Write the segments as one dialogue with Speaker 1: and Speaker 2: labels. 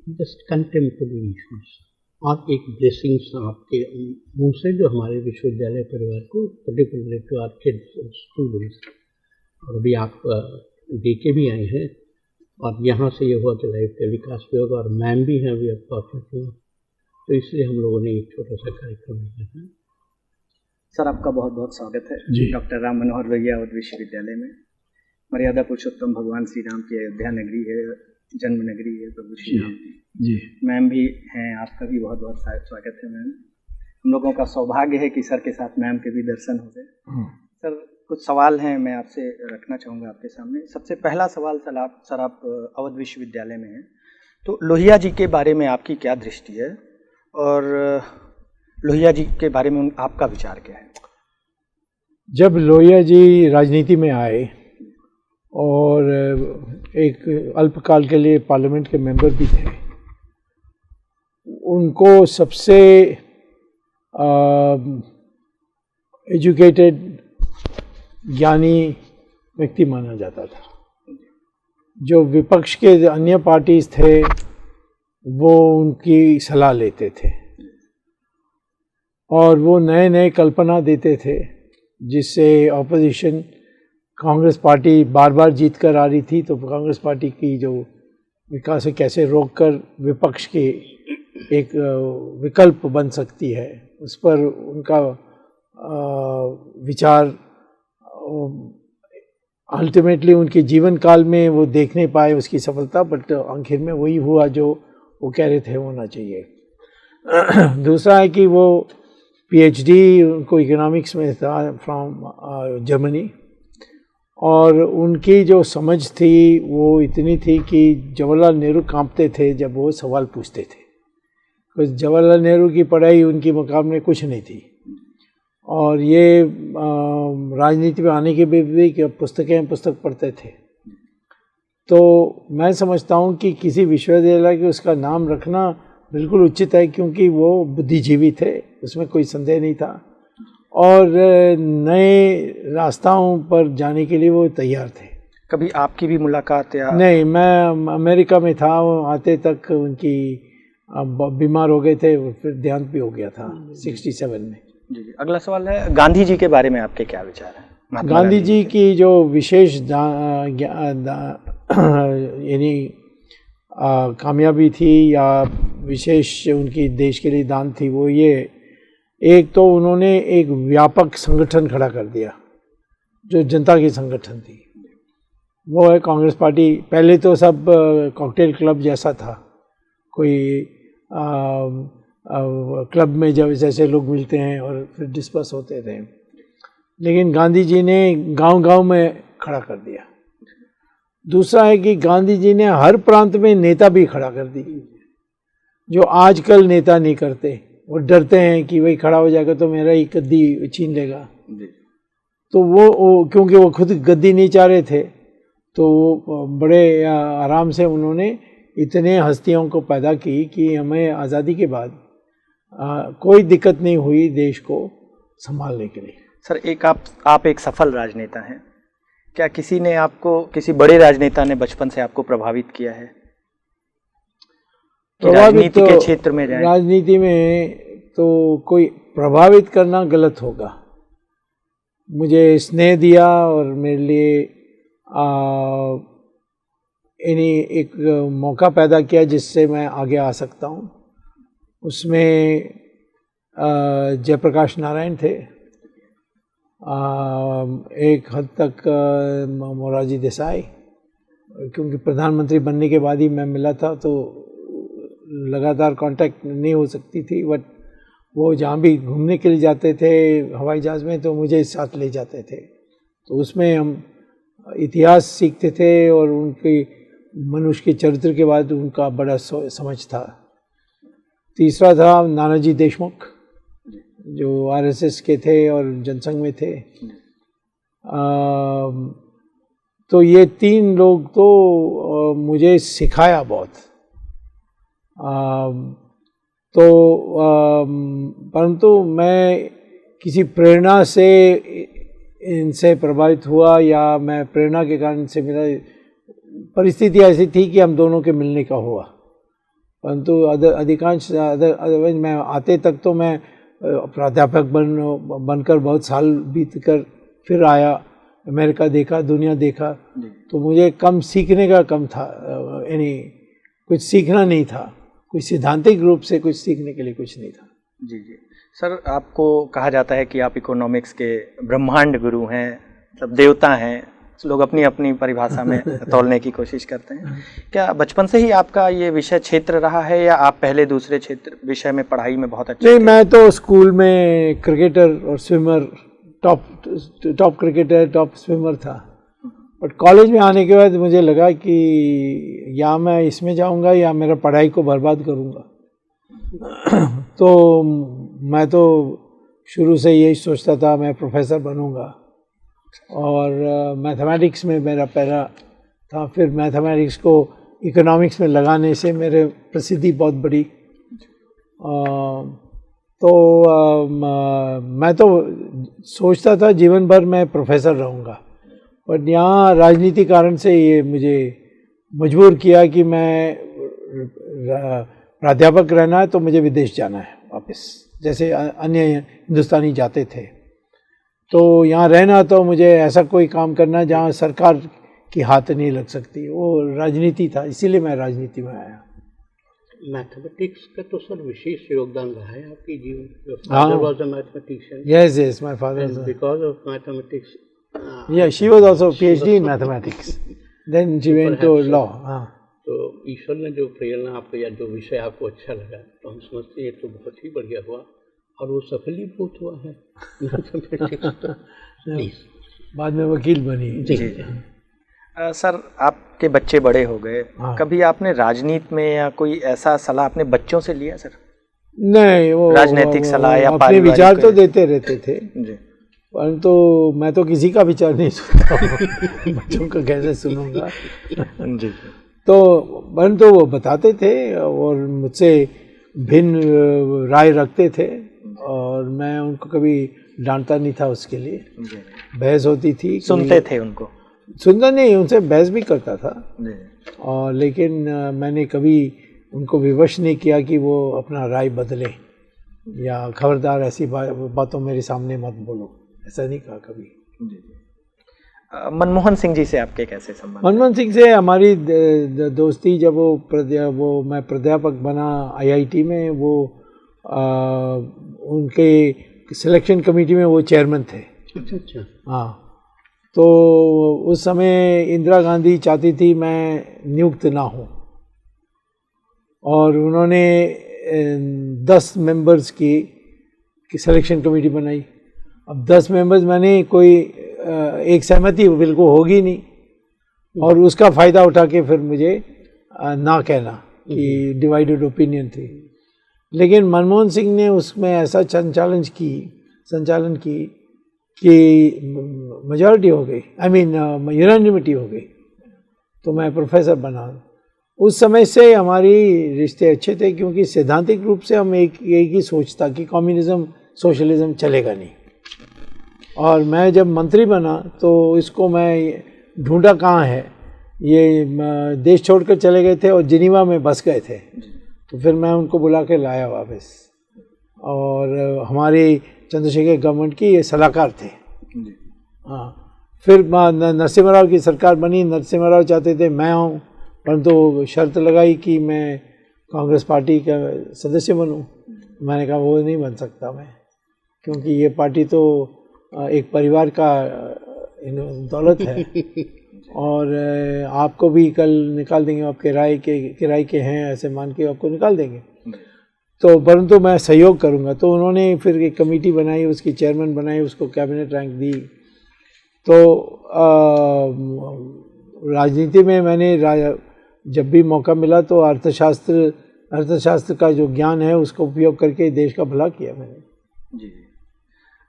Speaker 1: Just contemporary issues और एक blessings आपके मुंह से जो हमारे विश्वविद्यालय परिवार को particularly to our kids students, और अभी आप दे के भी आए हैं और यहाँ से ये हुआ कि लाइव टेलीकास्ट भी होगा और मैम भी हैं अभी आप, तो इसलिए हम लोगों ने एक छोटा सा कार्यक्रम किया है।
Speaker 2: सर आपका बहुत बहुत स्वागत है डॉक्टर राम मनोहर लोहिया अवध विश्वविद्यालय में। मर्यादा पुरुषोत्तम भगवान श्री राम की अयोध्या नगरी है, जन्म नगरी है प्रभु श्री राम की। मैम भी हैं, आपका भी बहुत बहुत स्वागत है मैम। हम लोगों का सौभाग्य है कि सर के साथ मैम के भी दर्शन हो गए। सर कुछ सवाल हैं मैं आपसे रखना चाहूँगा आपके सामने। सबसे पहला सवाल सर आप अवध विश्वविद्यालय में हैं, तो लोहिया जी के बारे में आपकी क्या दृष्टि है और लोहिया जी के बारे में आपका विचार क्या है?
Speaker 3: जब लोहिया जी राजनीति में आए और एक अल्पकाल के लिए पार्लियामेंट के मेंबर भी थे, उनको सबसे एजुकेटेड ज्ञानी व्यक्ति माना जाता था। जो विपक्ष के अन्य पार्टीज थे वो उनकी सलाह लेते थे और वो नए नए कल्पना देते थे, जिससे ऑपोजिशन कांग्रेस पार्टी बार बार जीत कर आ रही थी, तो कांग्रेस पार्टी की जो विकास है कैसे रोककर विपक्ष के एक विकल्प बन सकती है, उस पर उनका विचार अल्टीमेटली उनके जीवन काल में वो देख नहीं पाए उसकी सफलता, बट आखिर में वही हुआ जो वो कह रहे थे होना चाहिए। दूसरा है कि वो पीएचडी उनको इकोनॉमिक्स में था फ्रॉम जर्मनी, और उनकी जो समझ थी वो इतनी थी कि जवाहरलाल नेहरू कांपते थे जब वो सवाल पूछते थे। तो जवाहरलाल नेहरू की पढ़ाई उनके मुकाबले कुछ नहीं थी, और ये राजनीति में आने के बाद भी पुस्तक पढ़ते थे। तो मैं समझता हूँ कि किसी विश्वविद्यालय के उसका नाम रखना बिल्कुल उचित है, क्योंकि वो बुद्धिजीवी थे, उसमें कोई संदेह नहीं था, और नए रास्ताओं पर जाने के लिए वो तैयार थे।
Speaker 2: कभी आपकी भी मुलाकात या? नहीं,
Speaker 3: मैं अमेरिका में था, वो आते तक उनकी बीमार हो गए थे, फिर देहांत भी हो गया था 67 में।
Speaker 2: जी। अगला सवाल है, गांधी जी के बारे में आपके क्या विचार हैं?
Speaker 3: गांधी जी की जो विशेष यानी कामयाबी थी या विशेष उनकी देश के लिए दान थी, वो ये, एक तो उन्होंने एक व्यापक संगठन खड़ा कर दिया जो जनता की संगठन थी, वो है कांग्रेस पार्टी। पहले तो सब कॉकटेल क्लब जैसा था, कोई क्लब में जब जैसे लोग मिलते हैं और फिर डिस्कस होते थे, लेकिन गांधी जी ने गांव-गांव में खड़ा कर दिया। दूसरा है कि गांधी जी ने हर प्रांत में नेता भी खड़ा कर दी, जो आजकल नेता नहीं करते। वो डरते हैं कि वही खड़ा हो जाएगा तो मेरा ही गद्दी छीन लेगा, तो वो क्योंकि वो खुद गद्दी नहीं चाह रहे थे, तो बड़े आराम से उन्होंने इतने हस्तियों को पैदा की कि हमें आज़ादी के बाद कोई दिक्कत नहीं हुई देश को संभालने के लिए।
Speaker 2: सर आप एक सफल राजनेता हैं, क्या किसी ने आपको, किसी बड़े राजनेता ने बचपन से आपको प्रभावित किया है कि राजनीति के क्षेत्र में जाएं?
Speaker 3: राजनीति में तो कोई प्रभावित करना गलत होगा। मुझे स्नेह दिया और मेरे लिए इन्हीं एक मौका पैदा किया जिससे मैं आगे आ सकता हूँ। उसमें जयप्रकाश नारायण थे, एक हद तक मोरारजी देसाई, क्योंकि प्रधानमंत्री बनने के बाद ही मैं मिला था तो लगातार कांटेक्ट नहीं हो सकती थी, बट वो जहाँ भी घूमने के लिए जाते थे हवाई जहाज़ में तो मुझे साथ ले जाते थे, तो उसमें हम इतिहास सीखते थे और उनके मनुष्य के चरित्र के बाद उनका बड़ा समझ था। तीसरा था नानाजी देशमुख, जो आरएसएस के थे और जनसंघ में थे। तो ये तीन लोग तो मुझे सिखाया बहुत। परंतु मैं किसी प्रेरणा से इनसे प्रभावित हुआ या मैं प्रेरणा के कारण से, मेरा परिस्थिति ऐसी थी कि हम दोनों के मिलने का हुआ, परंतु अधिकांश अदरवाइज मैं आते तक तो मैं प्राध्यापक बनकर बहुत साल बीत कर फिर आया, अमेरिका देखा, दुनिया देखा, तो मुझे कम सीखने का कम था, यानी कुछ सीखना नहीं था, कुछ सिद्धांतिक रूप से कुछ सीखने के लिए कुछ नहीं था।
Speaker 2: जी जी सर, आपको कहा जाता है कि आप इकोनॉमिक्स के ब्रह्मांड गुरु हैं, मतलब देवता हैं, लोग अपनी अपनी परिभाषा में तोलने की कोशिश करते हैं। क्या बचपन से ही आपका ये विषय क्षेत्र रहा है या आप पहले दूसरे क्षेत्र विषय में पढ़ाई में बहुत अच्छे?
Speaker 3: नहीं, मैं तो स्कूल में क्रिकेटर और swimmer, top cricketer, top swimmer था, बट कॉलेज में आने के बाद मुझे लगा कि या मैं इसमें जाऊंगा या मेरा पढ़ाई को बर्बाद करूंगा। तो मैं तो शुरू से यही सोचता था मैं प्रोफेसर बनूंगा, और मैथमेटिक्स में मेरा पहला था। फिर मैथमेटिक्स को इकोनॉमिक्स में लगाने से मेरे प्रसिद्धि बहुत बढ़ी। मैं तो सोचता था जीवन भर मैं प्रोफेसर रहूँगा, बट यहाँ राजनीति कारण से ये मुझे मजबूर किया कि मैं प्राध्यापक रहना है तो मुझे विदेश जाना है वापस, जैसे अन्य हिंदुस्तानी जाते थे। तो यहाँ रहना तो मुझे ऐसा कोई काम करना जहाँ सरकार की हाथ नहीं लग सकती, वो राजनीति था, इसीलिए मैं राजनीति में आया।
Speaker 1: मैथमेटिक्स का तो सर विशेष योगदान रहा है आपके जीवन। Father was a mathematician.
Speaker 3: Yes, my father.
Speaker 1: Because of mathematics.
Speaker 3: Yeah, she was also PhD in mathematics. Then she went to law.
Speaker 1: तो ईश्वर ने जो प्रेरणा आपको या जो विषय आपको अच्छा लगा, तो हम समझते हैं तो बहुत ही बढ़िया हुआ, और वो सफलीभूत हुआ है।
Speaker 3: बाद में वकील बनी।
Speaker 2: जी। सर, आपके बच्चे बड़े हो गए, कभी आपने राजनीति में या कोई ऐसा सलाह अपने बच्चों से लिया सर?
Speaker 3: नहीं, वो राजनीतिक सलाह या अपने विचार तो देते रहते थे, परंतु मैं तो किसी का विचार नहीं सुनता हूँ। बच्चों का कैसे सुनूंगा?
Speaker 2: जी।
Speaker 3: तो परंतु वो बताते थे और मुझसे भिन्न राय रखते थे, और मैं उनको कभी डांटता नहीं था उसके लिए। बहस होती थी,
Speaker 2: सुनते थे उनको?
Speaker 3: सुनता नहीं, उनसे बहस भी करता था, और लेकिन मैंने कभी उनको विवश नहीं किया कि वो अपना राय बदले, या खबरदार ऐसी बातों मेरे सामने मत बोलो, ऐसा नहीं कहा कभी।
Speaker 2: मनमोहन सिंह जी से आपके कैसे संबंध?
Speaker 3: मनमोहन सिंह से हमारी दोस्ती, जब वो मैं प्राध्यापक बना IIT में, वो उनके सिलेक्शन कमेटी में वो चेयरमैन थे।
Speaker 1: अच्छा।
Speaker 3: हाँ, तो उस समय इंदिरा गांधी चाहती थी मैं नियुक्त ना हूँ, और उन्होंने 10 मेंबर्स की सिलेक्शन कमेटी बनाई। अब 10 मेंबर्स मैंने कोई एक सहमति बिल्कुल होगी नहीं, और उसका फ़ायदा उठा के फिर मुझे ना कहना कि डिवाइडेड ओपिनियन थी। लेकिन मनमोहन सिंह ने उसमें ऐसा संचालन की कि मेजॉरिटी हो गई, यूनानिमिटी हो गई, तो मैं प्रोफेसर बना। उस समय से हमारी रिश्ते अच्छे थे, क्योंकि सैद्धांतिक रूप से हम एक ही सोच था कि कम्युनिज्म सोशलिज्म चलेगा नहीं। और मैं जब मंत्री बना तो इसको मैं ढूंढा कहाँ है, ये देश छोड़कर चले गए थे और जिनीवा में बस गए थे, तो फिर मैं उनको बुला के लाया वापस, और हमारी चंद्रशेखर गवर्नमेंट की ये सलाहकार थे। हाँ, फिर नरसिम्हा राव की सरकार बनी। नरसिम्हा राव चाहते थे मैं आऊँ, परंतु शर्त लगाई कि मैं कांग्रेस पार्टी का सदस्य बनूँ। मैंने कहा वो नहीं बन सकता मैं, क्योंकि ये पार्टी तो एक परिवार का दौलत है, और आपको भी कल निकाल देंगे, आप किराए के हैं ऐसे मान के आपको निकाल देंगे, तो परंतु मैं सहयोग करूंगा। तो उन्होंने फिर एक कमेटी बनाई, उसकी चेयरमैन बनाई, उसको कैबिनेट रैंक दी। तो राजनीति में मैंने जब भी मौका मिला तो अर्थशास्त्र का जो ज्ञान है उसका उपयोग करके देश का भला किया मैंने।
Speaker 2: जी।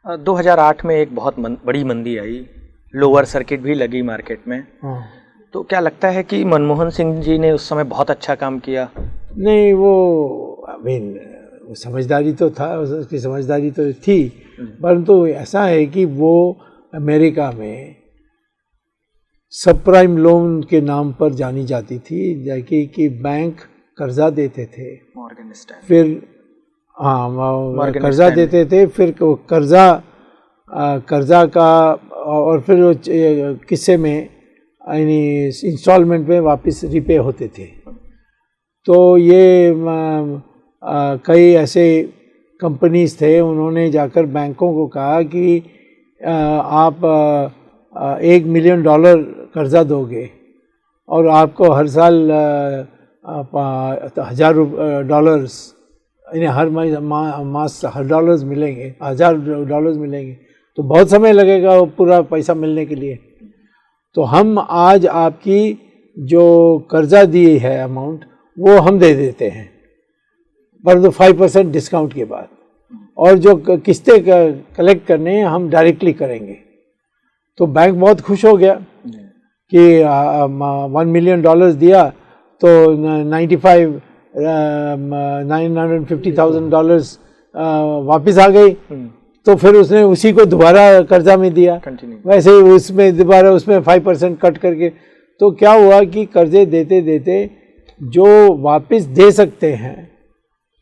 Speaker 2: 2008 में एक बहुत बड़ी मंदी आई, लोअर सर्किट भी लगी मार्केट में।
Speaker 3: हाँ।
Speaker 2: तो क्या लगता है कि मनमोहन सिंह जी ने उस समय बहुत अच्छा काम किया?
Speaker 3: नहीं, वो समझदारी तो था, उसकी समझदारी तो थी, परंतु ऐसा है कि वो अमेरिका में सब प्राइम लोन के नाम पर जानी जाती थी, कि बैंक कर्जा देते थे,
Speaker 2: मॉर्गन स्टैनली,
Speaker 3: फिर हाँ कर्जा देते थे, फिर कर्जा का और फिर किस्से में यानी इंस्टॉलमेंट में वापस रिपे होते थे। तो ये कई ऐसे कंपनीज थे, उन्होंने जाकर बैंकों को कहा कि आप $1 मिलियन कर्जा दोगे और आपको हर साल $1,000 यानी हर मास $1,000 मिलेंगे, $1,000 मिलेंगे, तो बहुत समय लगेगा वो पूरा पैसा मिलने के लिए। तो हम आज आपकी जो कर्जा दी है अमाउंट वो हम दे देते हैं, परंतु 5% डिस्काउंट के बाद, और जो किस्तें कलेक्ट करने हैं हम डायरेक्टली करेंगे। तो बैंक बहुत खुश हो गया कि $1 मिलियन दिया तो $950,000 वापस आ गई। तो फिर उसने उसी को दोबारा कर्जा में दिया, वैसे ही उसमें दोबारा उसमें 5% कट करके। तो क्या हुआ कि कर्जे देते देते जो वापस दे सकते हैं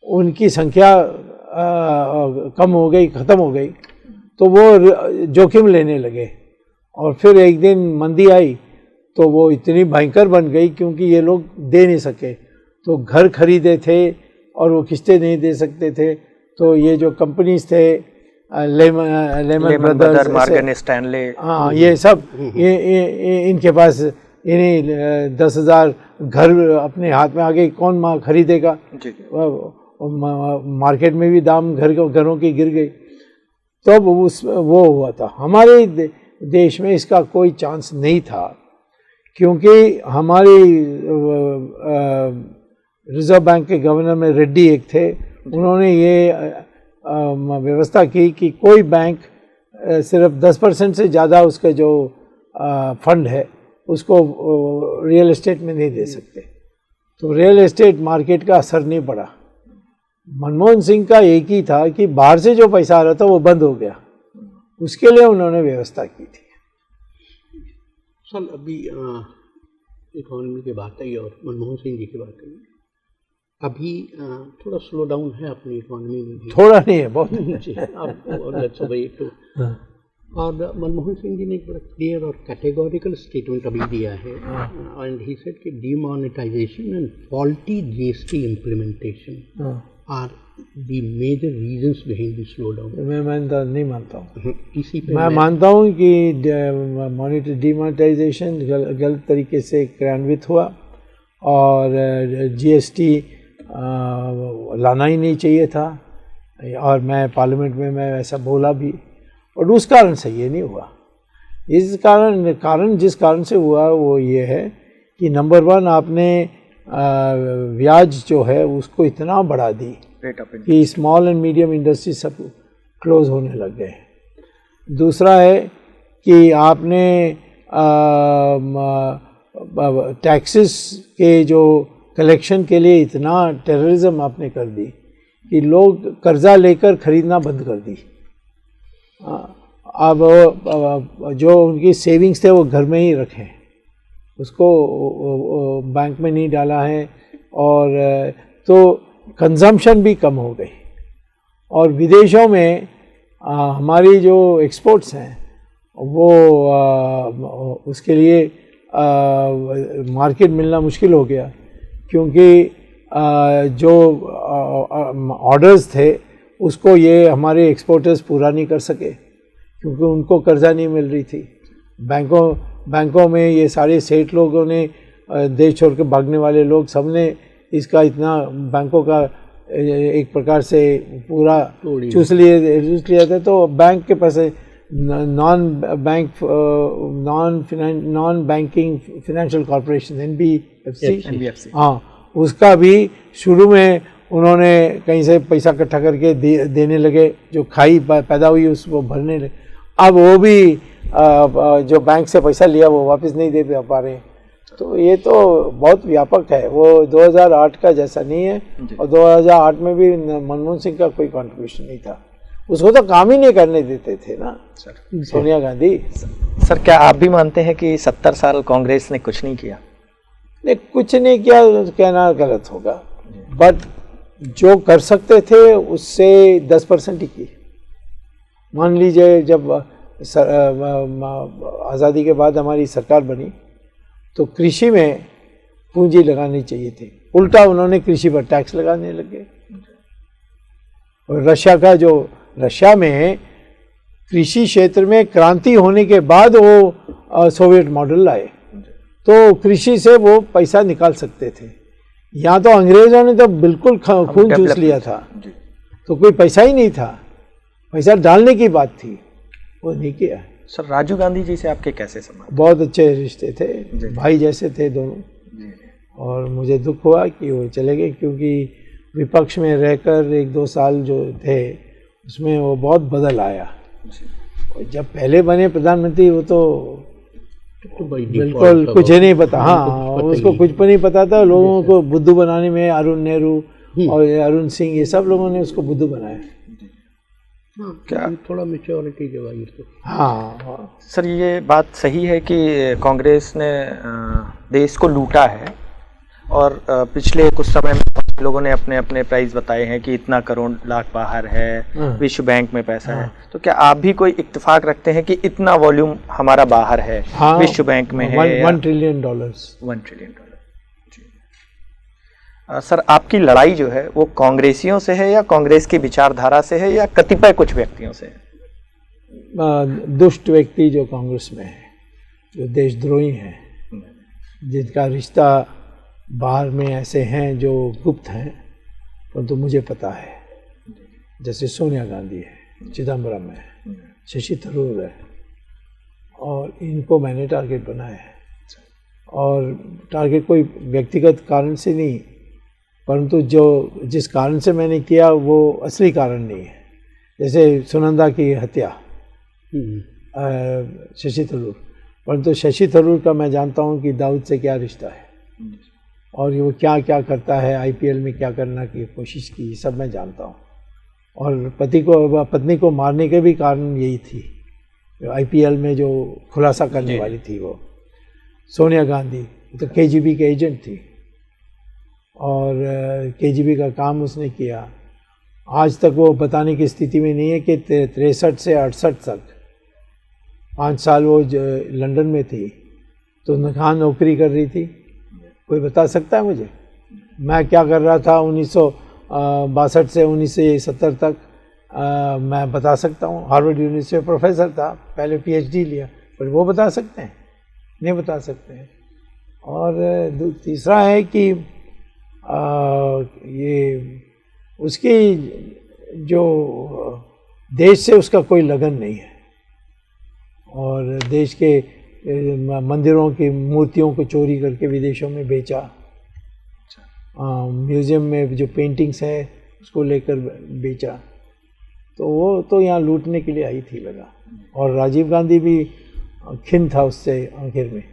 Speaker 3: उनकी संख्या कम हो गई, ख़त्म हो गई, तो वो जोखिम लेने लगे। और फिर एक दिन मंदी आई तो वो इतनी भयंकर बन गई क्योंकि ये लोग दे नहीं सके, तो घर खरीदे थे और वो किस्तें नहीं दे सकते थे। तो ये जो कंपनीज थे लेमन ब्रदर्स,
Speaker 2: मॉर्गन स्टैनली,
Speaker 3: हाँ ये सब ये इनके पास इन्हीं 10,000 घर अपने हाथ में आ गए, कौन खरीदेगा? मार्केट में भी दाम घरों की गिर गई। तो वो हुआ था। हमारे देश में इसका कोई चांस नहीं था क्योंकि हमारी रिजर्व बैंक के गवर्नर में रेड्डी एक थे, उन्होंने ये व्यवस्था की कि कोई बैंक सिर्फ 10% से ज़्यादा उसका जो फंड है उसको रियल एस्टेट में नहीं दे सकते। तो रियल एस्टेट मार्केट का असर नहीं पड़ा। मनमोहन सिंह का एक ही था कि बाहर से जो पैसा आ रहा था वो बंद हो गया, उसके लिए उन्होंने व्यवस्था की थी।
Speaker 1: सर अभी इकोनॉमी की बात आई और मनमोहन सिंह जी की बात आई, अभी थोड़ा स्लो डाउन है अपनी इकोनॉमी में भी,
Speaker 3: थोड़ा नहीं है, बहुत
Speaker 1: और मनमोहन सिंह जी ने एक बड़ा क्लियर और कैटेगोरिकल स्टेटमेंट अभी दिया है, एंड ही सेड कि demonetisation and faulty GST implementation are the major reasons behind the slowdown.
Speaker 3: मैं नहीं मानता हूँ। मैं मानता हूँ कि डीमोनेटाइजेशन गलत तरीके से क्रियान्वित हुआ और जीएसटी लाना ही नहीं चाहिए था, और मैं पार्लियामेंट में मैं ऐसा बोला भी, और उस कारण से ये नहीं हुआ। इस जिस कारण से हुआ वो ये है कि नंबर 1 आपने ब्याज जो है उसको इतना बढ़ा दी कि स्मॉल एंड मीडियम इंडस्ट्री सब क्लोज होने लग गए। दूसरा है कि आपने टैक्सेस के जो कलेक्शन के लिए इतना टेररिज्म आपने कर दी कि लोग कर्जा लेकर खरीदना बंद कर दी। अब जो उनकी सेविंग्स थे वो घर में ही रखें, उसको बैंक में नहीं डाला है, और तो कंजम्पशन भी कम हो गई। और विदेशों में हमारी जो एक्सपोर्ट्स हैं वो उसके लिए मार्केट मिलना मुश्किल हो गया क्योंकि जो ऑर्डर्स थे उसको ये हमारे एक्सपोर्टर्स पूरा नहीं कर सके क्योंकि उनको कर्जा नहीं मिल रही थी। बैंकों में ये सारे सेठ लोगों ने, देश छोड़ के भागने वाले लोग, सबने इसका इतना बैंकों का एक प्रकार से पूरा चूस लिया था। तो बैंक के पैसे non banking financial corporation NBFC, हाँ, उसका भी शुरू में उन्होंने कहीं से पैसा इकट्ठा करके देने लगे, जो खाई पैदा हुई उसको भरने लगे। अब वो भी जो बैंक से पैसा लिया वो वापस नहीं दे पा रहे हैं। तो ये तो बहुत व्यापक है, वो 2008 का जैसा नहीं है। और 2008 में भी मनमोहन सिंह का कोई कंट्रीब्यूशन नहीं था, उसको तो काम ही नहीं करने देते थे ना सोनिया गांधी।
Speaker 2: सर क्या आप भी मानते हैं कि 70 साल कांग्रेस ने कुछ नहीं किया?
Speaker 3: नहीं, कुछ नहीं किया कहना गलत होगा। बट जो कर सकते थे उससे 10% ही की। मान लीजिए जब आज़ादी के बाद हमारी सरकार बनी तो कृषि में पूंजी लगानी चाहिए थी, उल्टा उन्होंने कृषि पर टैक्स लगाने लगे। और रशिया में कृषि क्षेत्र में क्रांति होने के बाद वो सोवियत मॉडल लाए, तो कृषि से वो पैसा निकाल सकते थे। यहाँ तो अंग्रेजों ने तो बिल्कुल खून चूस लिया था, तो कोई पैसा ही नहीं था, पैसा डालने की बात थी, वो नहीं किया।
Speaker 2: सर राजीव गांधी जी से आपके कैसे संबंध?
Speaker 3: बहुत अच्छे रिश्ते थे, भाई जैसे थे दोनों। और मुझे दुख हुआ कि वो चले गए, क्योंकि विपक्ष में रहकर 1-2 साल जो थे उसमें वो बहुत बदल आया। जब पहले बने प्रधानमंत्री वो तो बिल्कुल कुछ ही नहीं पता। हाँ, उसको कुछ भी नहीं पता था। लोगों को बुद्धू बनाने में अरुण नेहरू और अरुण सिंह, ये सब लोगों ने उसको बुद्धू बनाया।
Speaker 1: क्या थोड़ा मैच्योरिटी जवाई तो।
Speaker 3: हाँ
Speaker 2: सर, ये बात सही है कि कांग्रेस ने देश को लूटा है, और पिछले कुछ समय में लोगों ने अपने अपने प्राइस बताए हैं कि इतना करोड़ लाख बाहर है, विश्व बैंक में पैसा है। तो क्या आप भी कोई इत्तेफाक रखते हैं कि इतना वॉल्यूम हमारा बाहर है, विश्व बैंक में है?
Speaker 3: $1 ट्रिलियन।
Speaker 2: $1 ट्रिलियन। सर, आपकी लड़ाई जो है वो कांग्रेसियों से है या कांग्रेस की विचारधारा से है या कतिपय कुछ व्यक्तियों से है?
Speaker 3: दुष्ट व्यक्ति जो कांग्रेस में है, जो देशद्रोही हैं, जिनका रिश्ता बाहर में ऐसे हैं जो गुप्त हैं, परंतु मुझे पता है। जैसे सोनिया गांधी है, चिदम्बरम है, शशि थरूर है, और इनको मैंने टारगेट बनाया है। और टारगेट कोई व्यक्तिगत कारण से नहीं, परंतु जिस कारण से मैंने किया वो असली कारण नहीं है। जैसे सुनंदा की हत्या, शशि थरूर, परंतु शशि थरूर का मैं जानता हूँ कि दाऊद से क्या रिश्ता है, और वो क्या क्या करता है, आईपीएल में क्या करना की कोशिश की, सब मैं जानता हूँ। और पत्नी को मारने के भी कारण यही थी, आईपीएल में जो खुलासा करने वाली थी वो सोनिया गांधी, तो केजीबी के एजेंट थी, और केजीबी का काम उसने किया। आज तक वो बताने की स्थिति में नहीं है कि 63 से 68 तक 5 साल वो लंदन में थी, तो कहाँ नौकरी कर रही थी? कोई बता सकता है मुझे? मैं क्या कर रहा था 1962 से 1970 तक? मैं बता सकता हूँ। हार्वर्ड यूनिवर्सिटी में प्रोफेसर था, पहले पीएचडी लिया, पर वो बता सकते हैं? नहीं बता सकते हैं। और तीसरा है कि ये उसकी जो देश से उसका कोई लगन नहीं है, और देश के मंदिरों की मूर्तियों को चोरी करके विदेशों में बेचा। म्यूज़ियम में जो पेंटिंग्स है उसको लेकर बेचा, तो वो तो यहाँ लूटने के लिए आई थी लगा। और राजीव गांधी भी खिन था उससे आखिर में।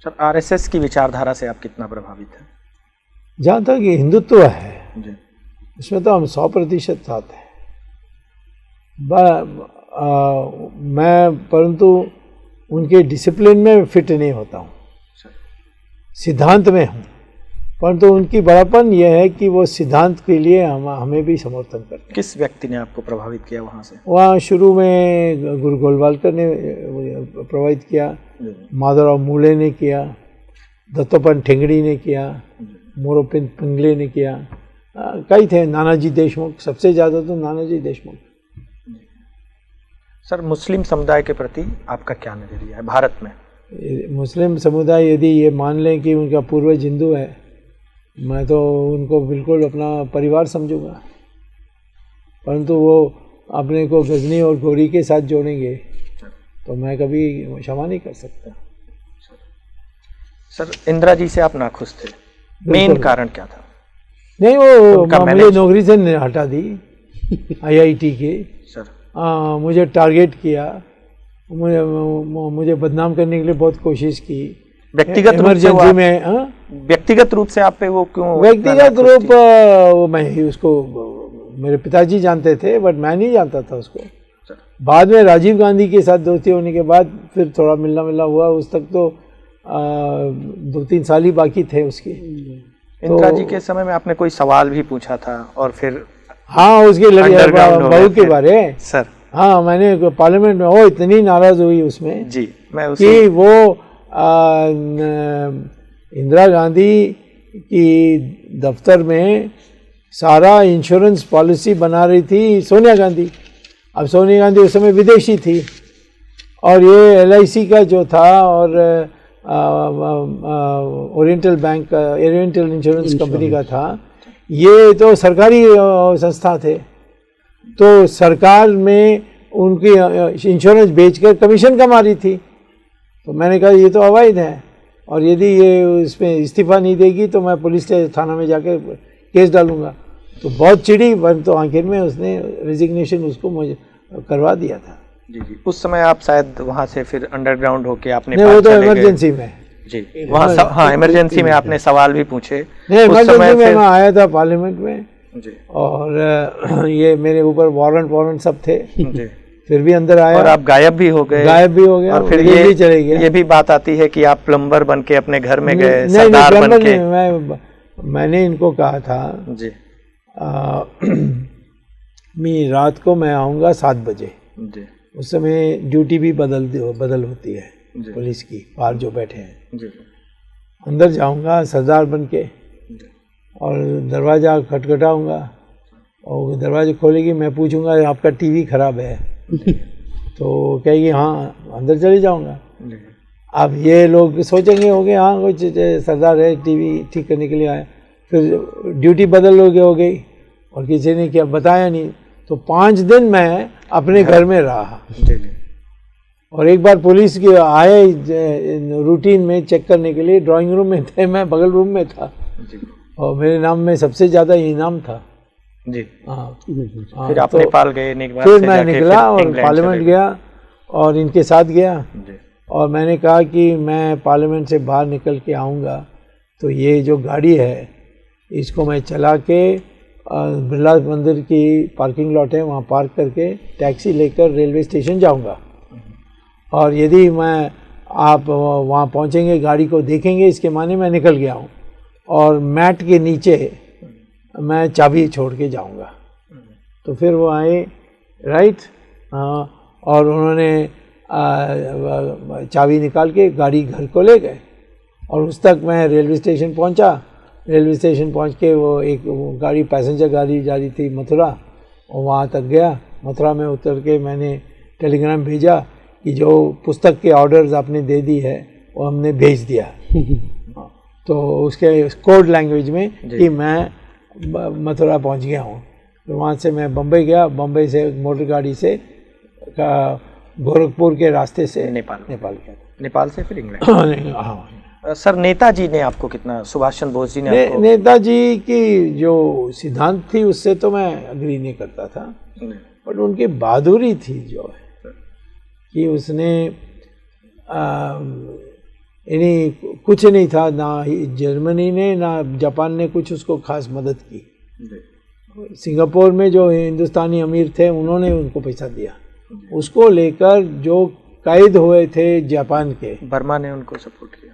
Speaker 2: सर, आरएसएस की विचारधारा से आप कितना प्रभावित हैं?
Speaker 3: जहाँ तक ये हिंदुत्व है उसमें तो हम 100% साथ हैं। मैं परंतु उनके डिसिप्लिन में फिट नहीं होता हूँ, सिद्धांत में हूँ, परंतु उनकी बड़ापन यह है कि वो सिद्धांत के लिए हमें भी समर्थन करते हैं।
Speaker 2: किस व्यक्ति ने आपको प्रभावित किया वहाँ से?
Speaker 3: वहाँ शुरू में गुरु गोलवालकर ने प्रभावित किया, माधवराव मूले ने किया, दत्तोपंत ठेंगड़ी ने किया, मोरोपंत पिंगले ने किया, कई थे, नानाजी देशमुख, सबसे ज़्यादा तो नानाजी देशमुख।
Speaker 2: सर, मुस्लिम समुदाय के प्रति आपका क्या नज़रिया है भारत में?
Speaker 3: मुस्लिम समुदाय यदि ये मान लें कि उनका पूर्वज हिंदू है, मैं तो उनको बिल्कुल अपना परिवार समझूंगा, परंतु वो अपने को गजनी और गौरी के साथ जोड़ेंगे तो मैं कभी क्षमा नहीं कर सकता।
Speaker 2: सर, इंदिरा जी से आप नाखुश थे, मेन कारण क्या था?
Speaker 3: नहीं, वो मुझे नौकरी से हटा दी आईआईटी के।
Speaker 2: सर,
Speaker 3: मुझे टारगेट किया, मुझे बदनाम करने के लिए बहुत कोशिश की।
Speaker 2: व्यक्तिगत
Speaker 3: इमरजेंसी में
Speaker 2: व्यक्तिगत रूप से आप पे वो क्यों?
Speaker 3: व्यक्तिगत रूप मैं ही उसको, मेरे पिताजी जानते थे बट मैं नहीं जानता था उसको। बाद में राजीव गांधी के साथ दोस्ती होने के बाद फिर थोड़ा मिलना हुआ। उस तक तो 2-3 साल ही बाकी थे उसके,
Speaker 2: इंदिरा जी के समय में आपने कोई सवाल भी पूछा था और फिर
Speaker 3: हाँ उसके बहू के बारे
Speaker 2: सर,
Speaker 3: हाँ मैंने पार्लियामेंट में वो इतनी नाराज हुई उसमें
Speaker 2: जी, मैं
Speaker 3: कि वो इंदिरा गांधी की दफ्तर में सारा इंश्योरेंस पॉलिसी बना रही थी सोनिया गांधी। अब सोनिया गांधी उस समय विदेशी थी और ये LIC का जो था और oriental bank oriental insurance company का था, ये तो सरकारी संस्था थे। तो सरकार में उनकी इंश्योरेंस बेचकर कमीशन कमा रही थी। तो मैंने कहा ये तो अवैध है और यदि ये उसमें इस्तीफा नहीं देगी तो मैं पुलिस थाना में जाके केस डालूंगा। तो बहुत चिड़ी, तो आखिर में उसने रेजिग्नेशन उसको मुझे करवा दिया था।
Speaker 2: जी जी, उस समय आप शायद वहाँ से फिर अंडरग्राउंड होके आपने
Speaker 3: नहीं, वो तो इमरजेंसी में
Speaker 2: जी वहाँ हाँ इमरजेंसी में आपने सवाल भी पूछे।
Speaker 3: नहीं, इमरजेंसी में मैं आया था पार्लियामेंट में जी, और ये मेरे ऊपर वारंट सब थे जी, फिर भी अंदर आया
Speaker 2: और आप गायब भी हो गए।
Speaker 3: और फिर ये चले गए।
Speaker 2: ये भी बात आती है कि आप प्लम्बर बन के अपने घर में गए, सरदार बन के।
Speaker 3: मैंने इनको कहा था जी मैं रात को मैं आऊँगा 7 बजे जी। उस समय ड्यूटी भी बदल होती है पुलिस की, बाहर जो बैठे हैं जी। अंदर जाऊँगा सरदार बन के और दरवाज़ा खटखटाऊँगा और दरवाज़ा खोलेगी, मैं पूछूंगा आपका टीवी खराब है तो कहेगी हाँ, अंदर चले जाऊँगा। अब ये लोग सोचेंगे होंगे हाँ कुछ सरदार है टीवी ठीक करने के लिए आया। फिर ड्यूटी बदल हो गई और किसी ने क्या बताया नहीं। तो 5 दिन मैं अपने घर में रहा और एक बार पुलिस के आए रूटीन में चेक करने के लिए, ड्राइंग रूम में थे, मैं बगल रूम में था और मेरे नाम में सबसे ज़्यादा इनाम था
Speaker 2: जी।
Speaker 3: हाँ
Speaker 2: फिर आप नेपाल गए,
Speaker 3: फिर मैं निकला और पार्लियामेंट गया और इनके साथ गया और मैंने कहा कि मैं पार्लियामेंट से बाहर निकल के आऊँगा तो ये जो गाड़ी है इसको मैं चला के बिरला मंदिर की पार्किंग लॉट है वहाँ पार्क करके टैक्सी लेकर रेलवे स्टेशन जाऊँगा और यदि मैं आप वहाँ पहुँचेंगे गाड़ी को देखेंगे इसके माने मैं निकल गया हूँ और मैट के नीचे मैं चाबी छोड़ के जाऊँगा। तो फिर वो आए राइट और उन्होंने चाबी निकाल के गाड़ी घर को ले गए और उस तक मैं रेलवे स्टेशन पहुँचा। रेलवे स्टेशन पहुँच के वो एक गाड़ी पैसेंजर गाड़ी जा रही थी मथुरा और वहाँ तक गया। मथुरा में उतर के मैंने टेलीग्राम भेजा कि जो पुस्तक के ऑर्डर्स आपने दे दी है वो हमने भेज दिया तो उसके कोड लैंग्वेज में कि मैं मथुरा पहुँच गया हूँ। तो वहाँ से मैं बम्बई गया, बम्बई से मोटर गाड़ी से गोरखपुर के रास्ते से नेपाल गया,
Speaker 2: नेपाल से फिर इंग्लैंड।
Speaker 3: हाँ
Speaker 2: सर, नेताजी ने आपको कितना, सुभाष चंद्र बोस जी ने आपको?
Speaker 3: नेताजी की जो सिद्धांत थी उससे तो मैं अग्री नहीं करता था, बट उनकी बहादुरी थी जो है कि उसने यानी कुछ नहीं था, ना जर्मनी ने ना जापान ने कुछ उसको खास मदद की। सिंगापुर में जो हिंदुस्तानी अमीर थे उन्होंने उनको पैसा दिया, उसको लेकर जो कैद हुए थे जापान के,
Speaker 2: बर्मा ने उनको सपोर्ट किया।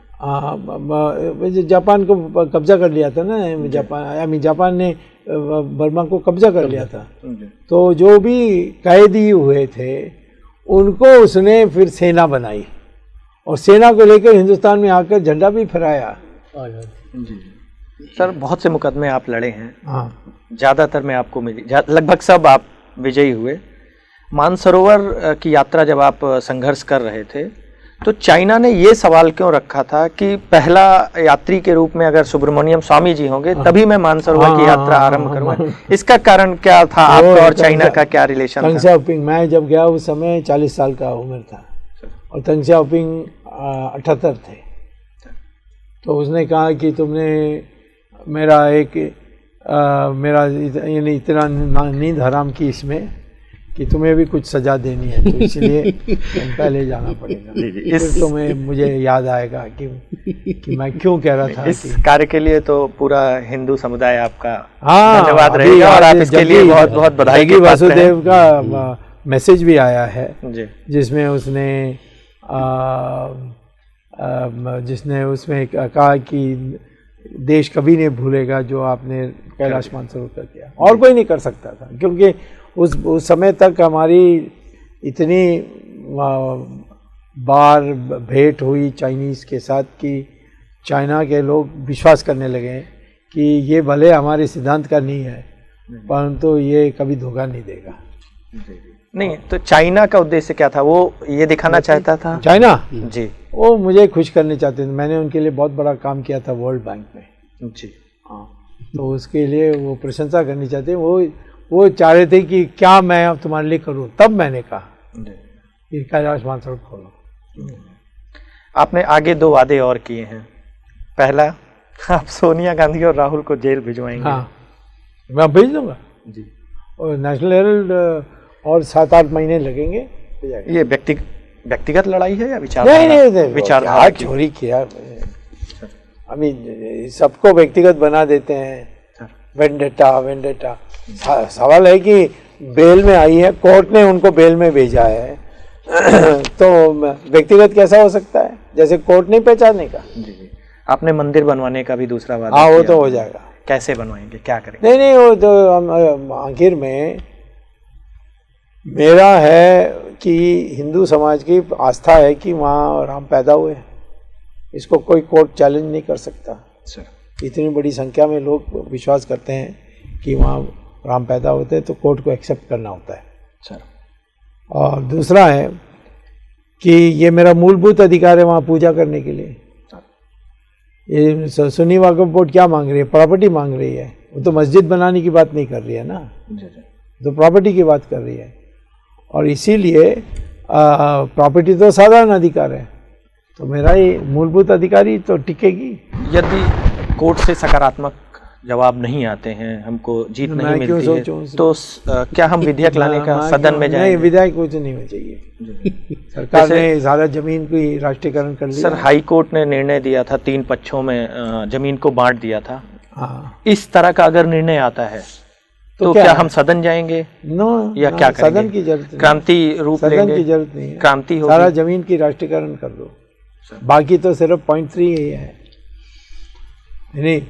Speaker 3: जापान को कब्जा कर लिया था ना, जापान ने बर्मा को कब्जा कर लिया था। तो जो भी कैदी हुए थे उनको उसने फिर सेना बनाई और सेना को लेकर हिंदुस्तान में आकर झंडा भी फहराया।
Speaker 2: जी सर, बहुत से मुकदमे आप लड़े हैं।
Speaker 3: हाँ,
Speaker 2: ज़्यादातर में आपको मिली, लगभग सब आप विजयी हुए। मानसरोवर की यात्रा जब आप संघर्ष कर रहे थे तो चाइना ने ये सवाल क्यों रखा था कि पहला यात्री के रूप में अगर सुब्रमण्यम स्वामी जी होंगे तभी मैं मानसरोवर की यात्रा आरंभ करूंगा? इसका कारण क्या था? आपका और चाइना का क्या रिलेशन था?
Speaker 3: तंग शाओपिंग, मैं जब गया उस समय 40 साल का उम्र था और तंग शाओपिंग 78 थे। तो उसने कहा कि तुमने मेरा इतना नींद हराम की इसमें कि तुम्हें भी कुछ सजा देनी है, तो इसलिए पहले जाना पड़ेगा। फिर तुम्हें मुझे याद आएगा कि मैं क्यों कह रहा था।
Speaker 2: इस कार्य के लिए तो पूरा हिंदू समुदाय आपका
Speaker 3: धन्यवाद
Speaker 2: रहेगा और आप इसके लिए बहुत बहुत बधाई के पात्र हैं।
Speaker 3: वासुदेव का मैसेज भी आया है जिसमें उसने उसमें कहा कि देश कभी नहीं भूलेगा जो आपने कैलाश मानसरोवर का किया, और कोई नहीं कर सकता था, क्योंकि उस समय तक हमारी इतनी बार भेंट हुई चाइनीज़ के साथ कि चाइना के लोग विश्वास करने लगे कि ये भले हमारे सिद्धांत का नहीं है परंतु ये कभी धोखा नहीं देगा।
Speaker 4: नहीं तो चाइना का उद्देश्य क्या था, वो ये दिखाना चाहता था?
Speaker 3: चाइना
Speaker 4: जी,
Speaker 3: वो मुझे खुश करने चाहते थे। मैंने उनके लिए बहुत बड़ा काम किया था वर्ल्ड बैंक में
Speaker 4: जी।
Speaker 3: हाँ, तो उसके लिए वो प्रशंसा करनी चाहते, वो चाह रहे थे कि क्या मैं अब तुम्हारे लिए करूं। तब मैंने कहा कि कैलाश मानसरोवर खोलो।
Speaker 4: आपने आगे 2 वादे और किए हैं। पहला, आप सोनिया गांधी और राहुल को जेल भिजवाएंगे।
Speaker 3: हाँ, मैं भेज दूंगा
Speaker 4: जी।
Speaker 3: और नेशनल हेराल्ड और 7-8 महीने लगेंगे।
Speaker 4: ये व्यक्तिगत लड़ाई है या विचार?
Speaker 3: नहीं,
Speaker 4: विचार
Speaker 3: चोरी किया। अभी सबको व्यक्तिगत बना देते हैं, वेंडेटा। सवाल है कि बेल में आई है, कोर्ट ने उनको बेल में भेजा है तो व्यक्तिगत कैसा हो सकता है, जैसे कोर्ट नहीं पहचानने का।
Speaker 4: जी। आपने मंदिर बनवाने का भी दूसरा वादा?
Speaker 3: हाँ, वो तो हो जाएगा।
Speaker 4: कैसे बनवाएंगे, क्या करेंगे?
Speaker 3: नहीं, वो तो आखिर में मेरा है कि हिंदू समाज की आस्था है कि वहाँ राम पैदा हुए, इसको कोई कोर्ट चैलेंज नहीं कर सकता।
Speaker 4: सर,
Speaker 3: इतनी बड़ी संख्या में लोग विश्वास करते हैं कि वहाँ राम पैदा होते हैं, तो कोर्ट को एक्सेप्ट करना होता है।
Speaker 4: सर,
Speaker 3: और दूसरा है कि ये मेरा मूलभूत अधिकार है वहाँ पूजा करने के लिए। ये सुन्नी वक्फ बोर्ड क्या मांग रही है? प्रॉपर्टी मांग रही है। वो तो मस्जिद बनाने की बात नहीं कर रही है ना, तो प्रॉपर्टी की बात कर रही है। और इसीलिए प्रॉपर्टी तो साधारण अधिकार है, तो मेरा ये मूलभूत अधिकारी तो टिकेगी।
Speaker 4: यदि कोर्ट से सकारात्मक जवाब नहीं आते हैं, हमको जीत नहीं मिलती है, तो क्या हम विधेयक लाने का सदन में जाएंगे?
Speaker 3: नहीं, विधेयक कुछ नहीं होना चाहिए। सरकार ने सारा जमीन की राष्ट्रीयकरण कर लिया।
Speaker 4: सर, हाई कोर्ट ने निर्णय दिया था, 3 पक्षों में जमीन को बांट दिया था।
Speaker 3: हाँ,
Speaker 4: इस तरह का अगर निर्णय आता है तो क्या हम सदन जाएंगे?
Speaker 3: या
Speaker 4: क्या करेंगे?
Speaker 3: सदन की जरूरत नहीं,
Speaker 4: क्रांति रूप लेंगे?
Speaker 3: सदन की जरूरत नहीं है।
Speaker 4: क्रांति होगी।
Speaker 3: सारा जमीन की राष्ट्रीयकरण कर दो, बाकी तो सिर्फ 0.3 ही है। यानी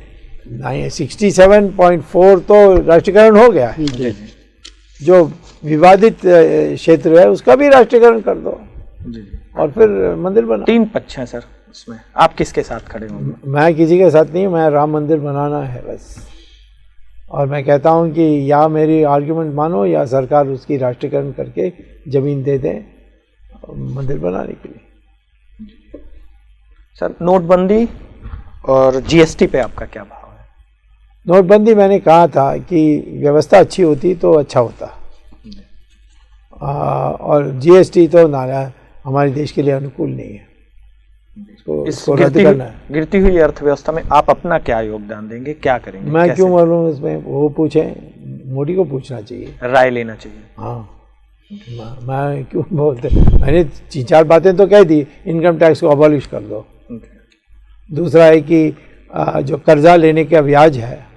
Speaker 3: 67.4 तो राष्ट्रीयकरण हो गया है। जो विवादित क्षेत्र है उसका भी राष्ट्रीयकरण कर दो और फिर मंदिर बना।
Speaker 4: 3 पक्ष हैं सर उसमें, आप किसके साथ खड़े होंगे?
Speaker 3: मैं किसी के साथ नहीं, मैं राम मंदिर बनाना है बस। और मैं कहता हूं कि या मेरी आर्ग्यूमेंट मानो या सरकार उसकी राष्ट्रीयकरण करके जमीन दे दें मंदिर बनाने के लिए।
Speaker 4: सर, नोटबंदी और जीएसटी पे आपका क्या भाव है?
Speaker 3: नोटबंदी मैंने कहा था कि व्यवस्था अच्छी होती तो अच्छा होता, और जीएसटी तो नारा हमारे देश के लिए अनुकूल नहीं है। इसको रद्द करना है।
Speaker 4: गिरती हुई अर्थव्यवस्था में आप अपना क्या योगदान देंगे, क्या करेंगे?
Speaker 3: मैं क्यों बोलूँ इसमें? वो पूछें, मोदी को पूछना चाहिए,
Speaker 4: राय लेना चाहिए।
Speaker 3: हाँ, मैं क्यों बोलते? मैंने 3-4 बातें तो कह दी। इनकम टैक्स को अबॉलिश कर दो। दूसरा है कि जो कर्जा लेने का ब्याज है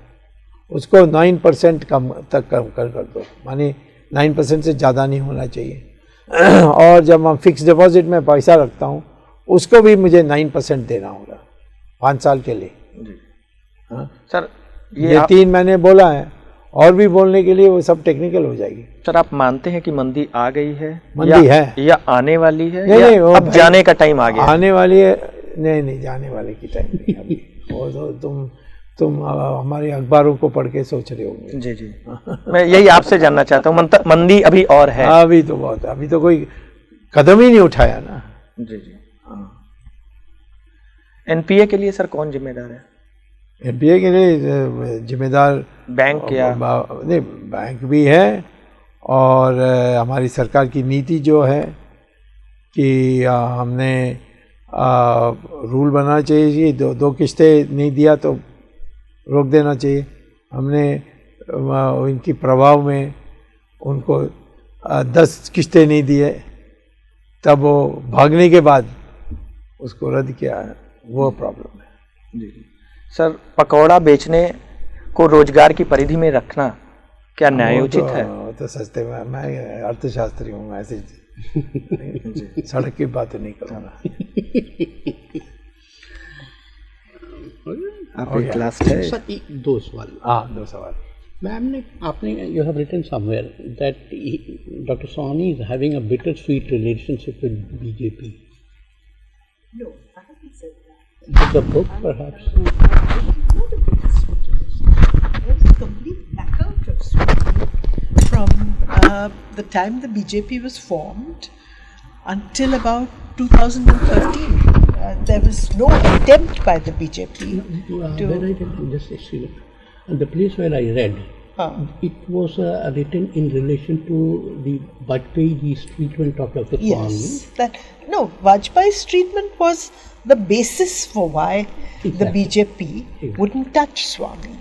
Speaker 3: उसको 9% कम कर दो, माने 9% से ज़्यादा नहीं होना चाहिए। और जब मैं फिक्स डिपॉजिट में पैसा रखता हूँ उसको भी मुझे 9% देना होगा 5 साल के लिए। हाँ
Speaker 4: सर,
Speaker 3: ये 3 मैंने बोला है, और भी बोलने के लिए वो सब टेक्निकल हो जाएगी।
Speaker 4: सर, आप मानते हैं कि मंदी आ गई है?
Speaker 3: मंदी है
Speaker 4: या आने वाली है?
Speaker 3: नहीं,
Speaker 4: अब जाने का टाइम आ गया?
Speaker 3: आने वाली है। नहीं, जाने वाले की टाइम नहीं अभी। वो तो तुम हमारे अखबारों को पढ़ के सोच रहे होंगे।
Speaker 4: जी मैं यही आपसे जानना चाहता हूँ, मंदी अभी और है?
Speaker 3: अभी तो बहुत है, अभी तो कोई कदम ही नहीं उठाया ना।
Speaker 4: जी एनपीए के लिए सर कौन जिम्मेदार है?
Speaker 3: एनपीए के लिए जिम्मेदार
Speaker 4: बैंक या
Speaker 3: नहीं, बैंक भी है, और हमारी सरकार की नीति जो है कि हमने रूल बनाना चाहिए, 2 किस्तें नहीं दिया तो रोक देना चाहिए। हमने इनकी प्रभाव में उनको 10 किस्तें नहीं दिए, तब वो भागने के बाद उसको रद्द किया है, वो प्रॉब्लम है।
Speaker 4: जी सर, पकौड़ा बेचने को रोजगार की परिधि में रखना क्या न्यायोचित है?
Speaker 3: तो सस्ते में, मैं अर्थशास्त्री हूँ, मैं ऐसे सड़क की बात नहीं करूँगा।
Speaker 2: आप एक लास्ट है
Speaker 1: सर, दो सवाल।
Speaker 3: हाँ, दो सवाल।
Speaker 1: मैम ने आपने you have written somewhere that doctor Swamy is having a bittersweet relationship with BJP.
Speaker 5: No, I haven't said that.
Speaker 1: The book, perhaps.
Speaker 5: There's a complete blackout of Swami from the time the BJP was formed until about 2013. There was no attempt by the BJP to.
Speaker 1: Where I read, just a second. The place where I read, it was written in relation to the Vajpayee's treatment of Dr. Swami.
Speaker 5: Yes, Vajpayee's treatment was the basis for why the BJP wouldn't touch Swami.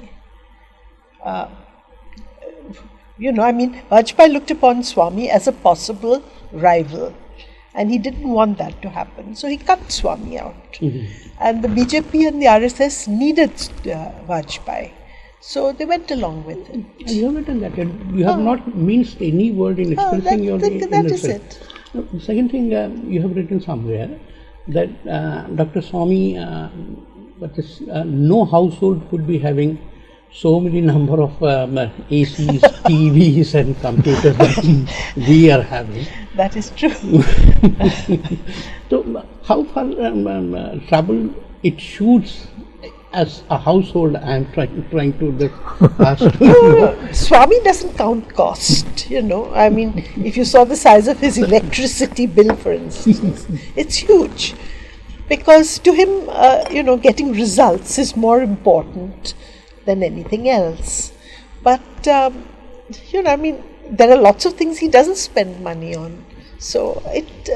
Speaker 5: Vajpayee looked upon Swami as a possible rival, and he didn't want that to happen. So he cut Swami out. And the BJP and the RSS needed Vajpayee. So they went along with it.
Speaker 1: And you have written that. You have not minced any word in expressing your
Speaker 5: that is it.
Speaker 1: The second thing, you have written somewhere that Dr. Swami, no household could be having so many number of ACs, TVs and computers that we are having.
Speaker 5: That is true.
Speaker 1: So how far trouble it shoots as a household? I am trying to ask.
Speaker 5: Swami doesn't count cost, if you saw the size of his electricity bill, for instance, it's huge. Because to him, getting results is more important than anything else. But, there are lots of things he doesn't spend money on. So, it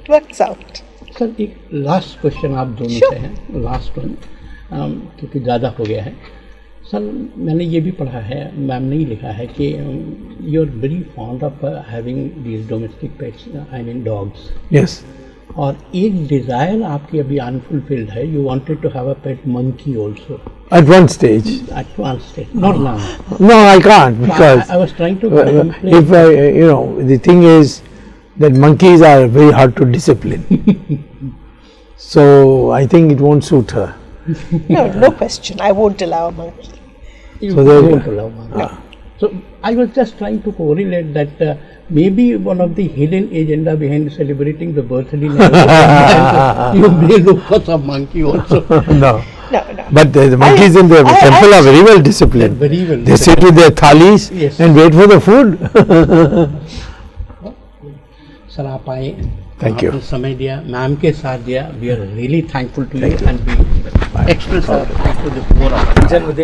Speaker 5: works out.
Speaker 1: Sir, एक last question आप दोनों से है, last one, क्योंकि ज़्यादा हो गया है। सर, मैंने ये भी पढ़ा है, मैम ने ही लिखा है कि you are very fond of having these domestic pets, I mean dogs.
Speaker 3: Yes.
Speaker 1: और एक डिज़ायर आपकी अभी अनफुलफिल्ड है, you wanted to have a pet monkey also.
Speaker 3: At one stage.
Speaker 1: At one stage, not now.
Speaker 3: No, I can't, because
Speaker 1: I was trying to
Speaker 3: if the thing is that monkeys are very hard to discipline. So I think it won't suit her.
Speaker 5: No question. I won't allow a monkey.
Speaker 1: So they won't allow monkey. So I was just trying to correlate that maybe one of the hidden agenda behind celebrating the birthday you may look for some monkey also.
Speaker 3: No.
Speaker 5: No.
Speaker 3: But the monkeys in the temple are very well disciplined.
Speaker 1: Very well.
Speaker 3: They sit with their thalis and wait for the food.
Speaker 1: Sir, आप आए,
Speaker 3: Thank you.
Speaker 1: आपने समय दिया, ma'am के साथ दिया. We are really thankful to you and we express our thanks to the poor of